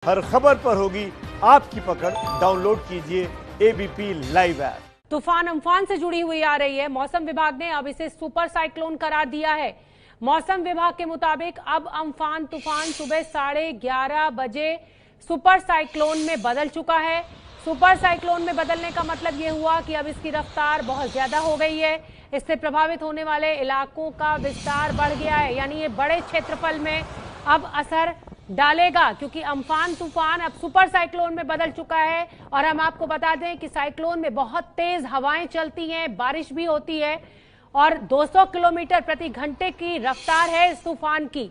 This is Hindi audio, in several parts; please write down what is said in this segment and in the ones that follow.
हर खबर पर होगी आपकी पकड़। डाउनलोड कीजिए एबीपी लाइव ऐप। तूफान अम्फान से जुड़ी हुई आ रही है। मौसम विभाग ने अब इसे सुपर साइक्लोन करार दिया है। मौसम विभाग के मुताबिक अब अम्फान तूफान सुबह 11:30 बजे सुपर साइक्लोन में बदल चुका है। सुपर साइक्लोन में बदलने का मतलब ये हुआ कि अब इसकी रफ्तार बहुत ज्यादा हो गई है। इससे प्रभावित होने वाले इलाकों का विस्तार बढ़ गया है, यानी ये बड़े क्षेत्रफल में अब असर डालेगा, क्योंकि अम्फान तूफान अब सुपर साइक्लोन में बदल चुका है। और हम आपको बता दें कि साइक्लोन में बहुत तेज हवाएं चलती हैं, बारिश भी होती है और 200 किलोमीटर प्रति घंटे की रफ्तार है इस तूफान की।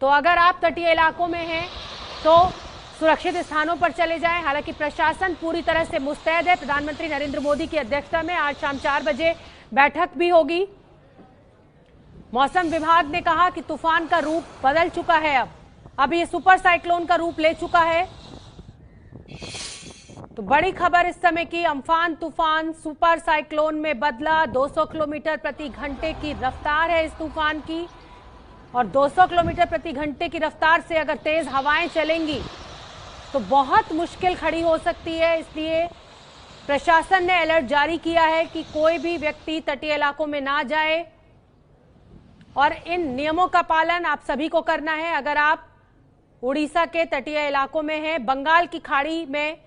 तो अगर आप तटीय इलाकों में हैं तो सुरक्षित स्थानों पर चले जाएं। हालांकि प्रशासन पूरी तरह से मुस्तैद है। प्रधानमंत्री नरेंद्र मोदी की अध्यक्षता में आज शाम 4 बजे बैठक भी होगी। मौसम विभाग ने कहा कि तूफान का रूप बदल चुका है, अब ये सुपर साइक्लोन का रूप ले चुका है। तो बड़ी खबर इस समय की, अम्फान तूफान सुपर साइक्लोन में बदला। 200 किलोमीटर प्रति घंटे की रफ्तार है इस तूफान की, और 200 किलोमीटर प्रति घंटे की रफ्तार से अगर तेज हवाएं चलेंगी तो बहुत मुश्किल खड़ी हो सकती है। इसलिए प्रशासन ने अलर्ट जारी किया है कि कोई भी व्यक्ति तटीय इलाकों में ना जाए और इन नियमों का पालन आप सभी को करना है। अगर आप उड़ीसा के तटीय इलाकों में हैं, बंगाल की खाड़ी में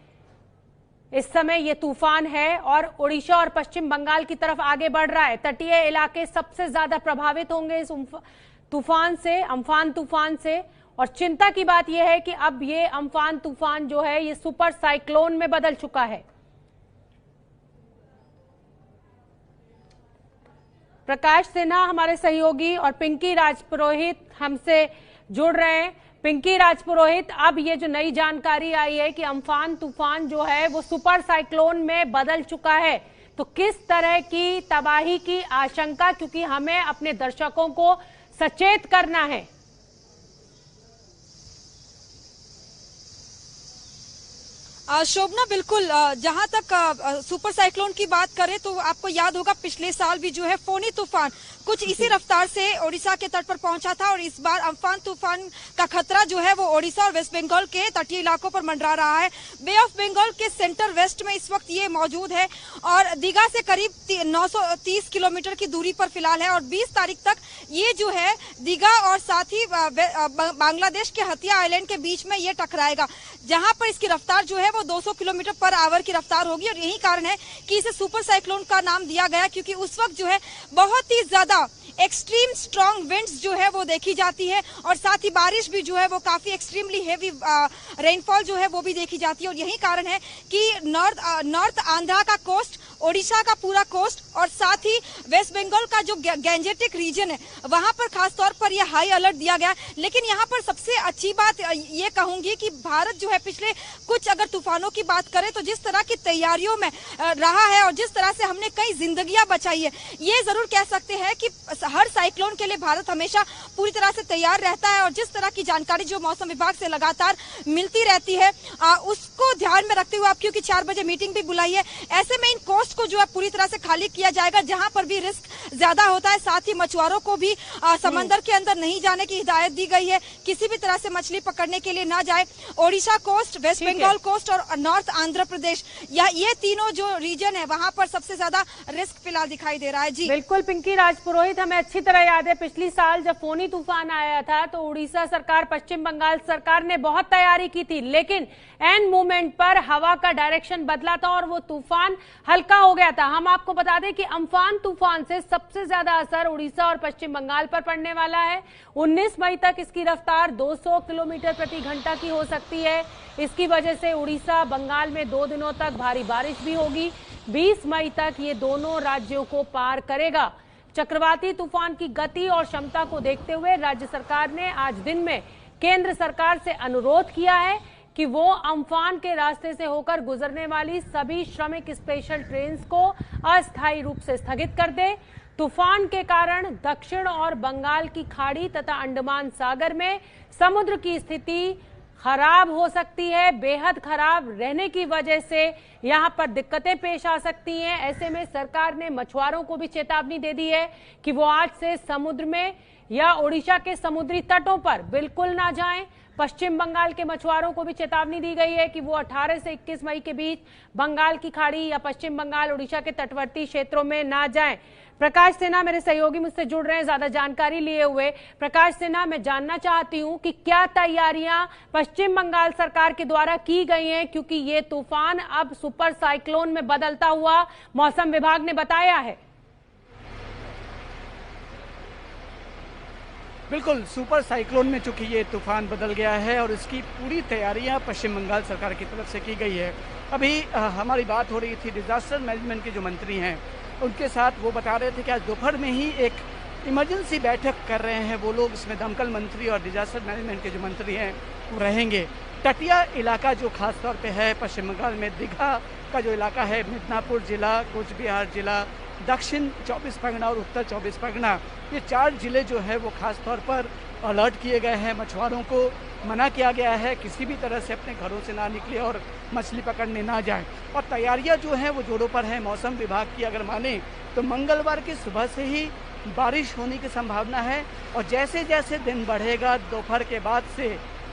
इस समय ये तूफान है और उड़ीसा और पश्चिम बंगाल की तरफ आगे बढ़ रहा है। तटीय इलाके सबसे ज्यादा प्रभावित होंगे इस तूफान से, अम्फान तूफान से। और चिंता की बात यह है कि अब ये अम्फान तूफान जो है ये सुपर साइक्लोन में बदल चुका है। प्रकाश सिन्हा हमारे सहयोगी और पिंकी राजपुरोहित हमसे जुड़ रहे हैं। पिंकी राजपुरोहित, अब ये जो नई जानकारी आई है कि अम्फान तूफान जो है वो सुपर साइक्लोन में बदल चुका है, तो किस तरह की तबाही की आशंका, क्योंकि हमें अपने दर्शकों को सचेत करना है। शोभना, बिल्कुल जहां तक सुपर साइक्लोन की बात करें तो आपको याद होगा पिछले साल भी जो है फोनी तूफान कुछ इसी रफ्तार से ओडिशा के तट पर पहुंचा था, और इस बार अम्फान तूफान का खतरा जो है वो ओडिशा और वेस्ट बंगाल के तटीय इलाकों पर मंडरा रहा है। बे ऑफ बंगाल के सेंटर वेस्ट में इस वक्त ये मौजूद है और दीघा से करीब 930 किलोमीटर की दूरी पर फिलहाल है, और 20 तारीख तक ये जो है दीघा और साथ ही बांग्लादेश के हथिया आइलैंड के बीच में ये टकराएगा, जहां पर इसकी रफ्तार जो है वो 200 किलोमीटर पर आवर की रफ्तार होगी। और यही कारण है कि इसे सुपर साइक्लोन का नाम दिया गया, क्योंकि उस वक्त जो है बहुत ही ज्यादा एक्सट्रीम स्ट्रॉन्ग विंड्स जो है वो देखी जाती है, और साथ ही बारिश भी जो है वो काफी एक्सट्रीमली हेवी रेनफॉल जो है वो भी देखी जाती है। और यही कारण है कि नॉर्थ आंध्रा का कोस्ट, ओडिशा का पूरा कोस्ट और साथ ही वेस्ट बंगाल का जो गैंजेटिक रीजन है वहां पर खास तौर पर यह हाई अलर्ट दिया गया। लेकिन यहाँ पर सबसे अच्छी बात ये कहूंगी कि भारत जो है पिछले कुछ अगर तूफानों की बात करें तो जिस तरह की तैयारियों में रहा है और जिस तरह से हमने कई जिंदगियां बचाई है, ये जरूर कह सकते हैं कि हर साइक्लोन के लिए भारत हमेशा पूरी तरह से तैयार रहता है। और जिस तरह की जानकारी जो मौसम विभाग से लगातार मिलती रहती है उसको ध्यान में रखते हुए आप क्योंकि 4 बजे मीटिंग भी बुलाई है, ऐसे में इन कोस्ट को जो है पूरी तरह से खाली किया जाएगा जहां पर भी रिस्क ज्यादा होता है। साथ ही मछुआरों को भी समंदर के अंदर नहीं जाने की हिदायत दी गई है, किसी भी तरह से मछली पकड़ने के लिए ना जाए। Odisha coast, West Bengal coast और नॉर्थ आंध्र प्रदेश, ये तीनों जो रीजन है वहां पर सबसे ज्यादा रिस्क फिलहाल दिखाई दे रहा है। जी बिल्कुल पिंकी राजपुरोहित, हमें अच्छी तरह याद है पिछली साल जब फोनी तूफान आया था तो उड़ीसा सरकार, पश्चिम बंगाल सरकार ने बहुत तैयारी की थी, लेकिन एंड मोमेंट पर हवा का डायरेक्शन बदला था और वो तूफान हल्का हो गया था। हम आपको बता दें कि अम्फान तूफान से सबसे ज्यादा असर उड़ीसा और पश्चिम बंगाल पर पड़ने वाला है। 19 मई तक इसकी रफ्तार 200 किलोमीटर प्रति घंटा की हो सकती है। इसकी वजह से उड़ीसा, बंगाल में 2 दिनों तक भारी बारिश भी होगी। 20 मई तक ये दोनों राज्यों को पार करेगा। चक्रवाती तूफान की गति और क्षमता को देखते हुए राज्य सरकार ने आज दिन में केंद्र सरकार से अनुरोध किया है कि वो अम्फान के रास्ते से होकर गुजरने वाली सभी श्रमिक स्पेशल ट्रेन को अस्थायी रूप से स्थगित कर दे। तूफान के कारण दक्षिण और बंगाल की खाड़ी तथा अंडमान सागर में समुद्र की स्थिति खराब हो सकती है। बेहद खराब रहने की वजह से यहां पर दिक्कतें पेश आ सकती हैं। ऐसे में सरकार ने मछुआरों को भी चेतावनी दे दी है कि वो आज से समुद्र में या ओडिशा के समुद्री तटों पर बिल्कुल ना जाएं। पश्चिम बंगाल के मछुआरों को भी चेतावनी दी गई है कि वो 18 से 21 मई के बीच बंगाल की खाड़ी या पश्चिम बंगाल उड़ीसा के तटवर्ती क्षेत्रों में ना जाएं। प्रकाश सिन्हा मेरे सहयोगी मुझसे जुड़ रहे हैं ज्यादा जानकारी लिए हुए। प्रकाश सिन्हा, मैं जानना चाहती हूं कि क्या तैयारियां पश्चिम बंगाल सरकार के द्वारा की गई हैं, क्योंकि ये तूफान अब सुपर साइक्लोन में बदलता हुआ मौसम विभाग ने बताया है। बिल्कुल, सुपर साइक्लोन में चूंकि ये तूफान बदल गया है और इसकी पूरी तैयारियां पश्चिम बंगाल सरकार की तरफ से की गई है। अभी हमारी बात हो रही थी डिजास्टर मैनेजमेंट के जो मंत्री हैं उनके साथ, वो बता रहे थे कि आज दोपहर में ही एक इमरजेंसी बैठक कर रहे हैं वो लोग, इसमें दमकल मंत्री और डिजास्टर मैनेजमेंट के जो मंत्री हैं वो रहेंगे। तटीय इलाका जो खास तौर पे है पश्चिम बंगाल में, दीघा का जो इलाका है, मिदनापुर जिला, कूच बिहार जिला, दक्षिण 24 परगना और उत्तर 24 परगना, ये 4 जिले जो है वो खास तौर पर अलर्ट किए गए हैं। मछुआरों को मना किया गया है किसी भी तरह से अपने घरों से ना निकले और मछली पकड़ने ना जाएं। और तैयारियां जो हैं वो जोरों पर है। मौसम विभाग की अगर माने तो मंगलवार की सुबह से ही बारिश होने की संभावना है और जैसे जैसे दिन बढ़ेगा दोपहर के बाद से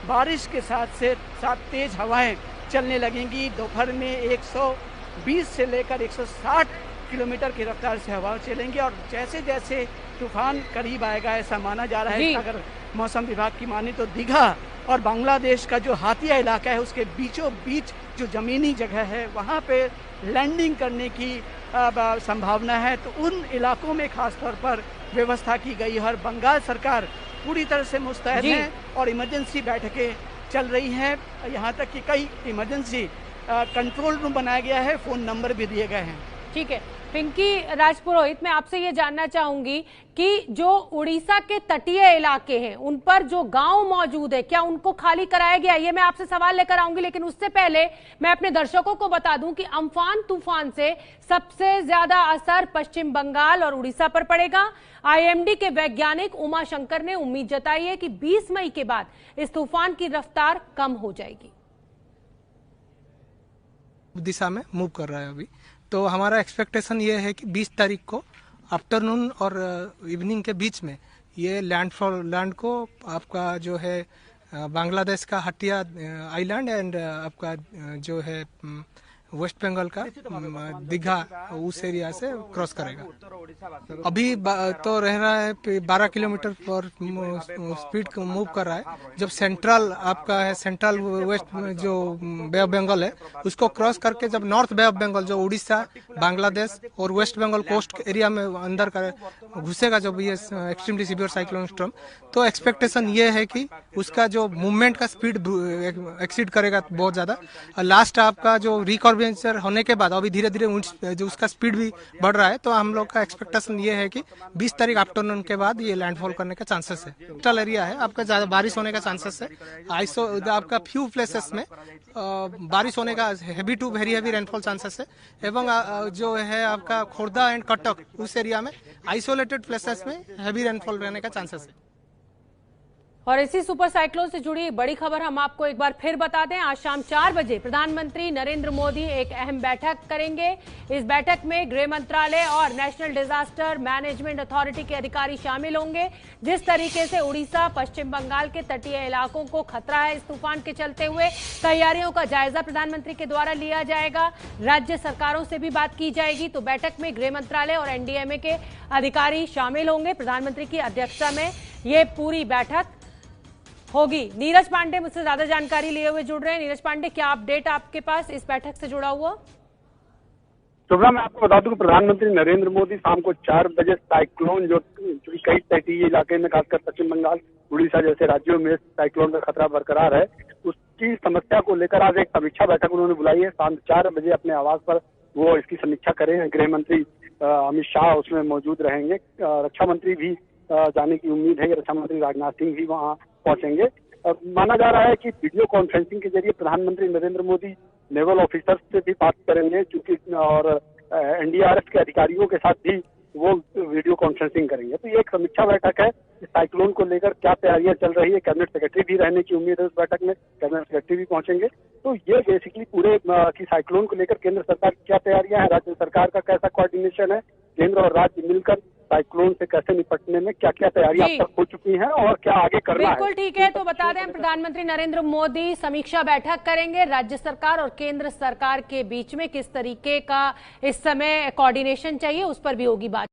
बारिश के साथ तेज हवाएं चलने लगेंगी। दोपहर में 120 से लेकर 160 किलोमीटर की रफ्तार से हवा चलेंगी और जैसे जैसे तूफान करीब आएगा ऐसा माना जा रहा है। अगर मौसम विभाग की माने तो दीघा और बांग्लादेश का जो हातिया इलाका है उसके बीचों बीच जो जमीनी जगह है वहाँ पे लैंडिंग करने की संभावना है। तो उन इलाकों में खास तौर पर व्यवस्था की गई है और बंगाल सरकार पूरी तरह से मुस्तैद है और इमरजेंसी बैठकें चल रही हैं। यहाँ तक कि कई इमरजेंसी कंट्रोल रूम बनाया गया है, फ़ोन नंबर भी दिए गए हैं। ठीक है पिंकी राजपुरोहित, मैं आपसे ये जानना चाहूंगी कि जो उड़ीसा के तटीय इलाके हैं उन पर जो गांव मौजूद है क्या उनको खाली कराया गया? ये मैं आपसे सवाल लेकर आऊंगी, लेकिन उससे पहले मैं अपने दर्शकों को बता दूं कि अम्फान तूफान से सबसे ज्यादा असर पश्चिम बंगाल और उड़ीसा पर पड़ेगा। आईएमडी के वैज्ञानिक उमा शंकर ने उम्मीद जताई है कि 20 मई के बाद इस तूफान की रफ्तार कम हो जाएगी। दिशा में मूव कर रहा है अभी, तो हमारा एक्सपेक्टेशन ये है कि 20 तारीख को आफ्टरनून और इवनिंग के बीच में ये लैंड को आपका जो है बांग्लादेश का हटिया आइलैंड एंड आपका जो है वेस्ट बंगाल का दीघा उस एरिया से क्रॉस करेगा। अभी तो रह रहा है 12 किलोमीटर पर स्पीड मूव कर रहा है। जब सेंट्रल आपका है सेंट्रल वेस्ट जो बे ऑफ बंगाल है उसको क्रॉस करके जब नॉर्थ बे ऑफ बंगाल जो उड़ीसा, बांग्लादेश और वेस्ट बंगाल कोस्ट एरिया में अंदर घुसेगा जब ये एक्सट्रीमली सीवियर साइक्लोन स्टॉर्म, तो एक्सपेक्टेशन ये है कि उसका जो मूवमेंट का स्पीड एक्सीड करेगा बहुत ज्यादा। लास्ट आपका जो रिकॉर्वेंचर होने के बाद अभी धीरे धीरे जो उसका स्पीड भी बढ़ रहा है, तो हम लोग का एक्सपेक्टेशन ये है कि 20 तारीख आफ्टरनून के बाद ये लैंडफॉल करने का चांसेस है। कोस्टल एरिया है, आपका ज्यादा बारिश होने का चांसेस है। आपका फ्यू प्लेसेस में बारिश होने का heavy to very heavy rainfall chances है एवं जो है आपका खोर्धा एंड कटक उस एरिया में आइसोलेटेड प्लेसेस में हेवी रेनफॉल रहने का चांसेस है। और इसी सुपर साइक्लोन से जुड़ी बड़ी खबर हम आपको एक बार फिर बता दें। आज शाम 4 बजे प्रधानमंत्री नरेंद्र मोदी एक अहम बैठक करेंगे। इस बैठक में गृह मंत्रालय और नेशनल डिजास्टर मैनेजमेंट अथॉरिटी के अधिकारी शामिल होंगे। जिस तरीके से उड़ीसा, पश्चिम बंगाल के तटीय इलाकों को खतरा है इस तूफान के चलते हुए, तैयारियों का जायजा प्रधानमंत्री के द्वारा लिया जाएगा। राज्य सरकारों से भी बात की जाएगी। तो बैठक में गृह मंत्रालय और एनडीएमए के अधिकारी शामिल होंगे। प्रधानमंत्री की अध्यक्षता में ये पूरी बैठक होगी। नीरज पांडे मुझसे ज्यादा जानकारी लिए हुए जुड़ रहे हैं। नीरज पांडे, क्या अपडेट आपके पास इस बैठक से जुड़ा हुआ? शुभ्रा, मैं आपको बता दूं कि प्रधानमंत्री नरेंद्र मोदी शाम को 4 बजे साइक्लोन जो कई तटीय इलाके में खासकर पश्चिम बंगाल, उड़ीसा जैसे राज्यों में साइक्लोन का खतरा बरकरार है, उसकी समस्या को लेकर आज एक समीक्षा बैठक उन्होंने बुलाई है। शाम 4 बजे अपने आवास पर वो इसकी समीक्षा करेंगे। गृह मंत्री अमित शाह उसमें मौजूद रहेंगे। रक्षा मंत्री भी जाने की उम्मीद है कि रक्षा मंत्री राजनाथ सिंह भी वहाँ पहुंचेंगे। माना जा रहा है कि वीडियो कॉन्फ्रेंसिंग के जरिए प्रधानमंत्री नरेंद्र मोदी नेवल ऑफिसर्स से भी बात करेंगे क्योंकि और एनडीआरएफ के अधिकारियों के साथ भी वो वीडियो कॉन्फ्रेंसिंग करेंगे। तो ये एक समीक्षा बैठक है। साइक्लोन को लेकर क्या तैयारियां चल रही है, कैबिनेट सेक्रेटरी भी रहने की उम्मीद है उस बैठक में, कैबिनेट सेक्रेटरी भी पहुंचेंगे। तो ये बेसिकली पूरे की साइक्लोन को लेकर केंद्र सरकार की क्या तैयारियां है, राज्य सरकार का कैसा कोऑर्डिनेशन है, केंद्र और राज्य मिलकर साइक्लोन से कैसे निपटने में क्या क्या तैयारी अब तक हो चुकी है और क्या आगे करना है। बिल्कुल ठीक है, तो बता दें प्रधानमंत्री नरेंद्र मोदी समीक्षा बैठक करेंगे राज्य सरकार और केंद्र सरकार के बीच में किस तरीके का इस समय कोऑर्डिनेशन चाहिए उस पर भी होगी बात।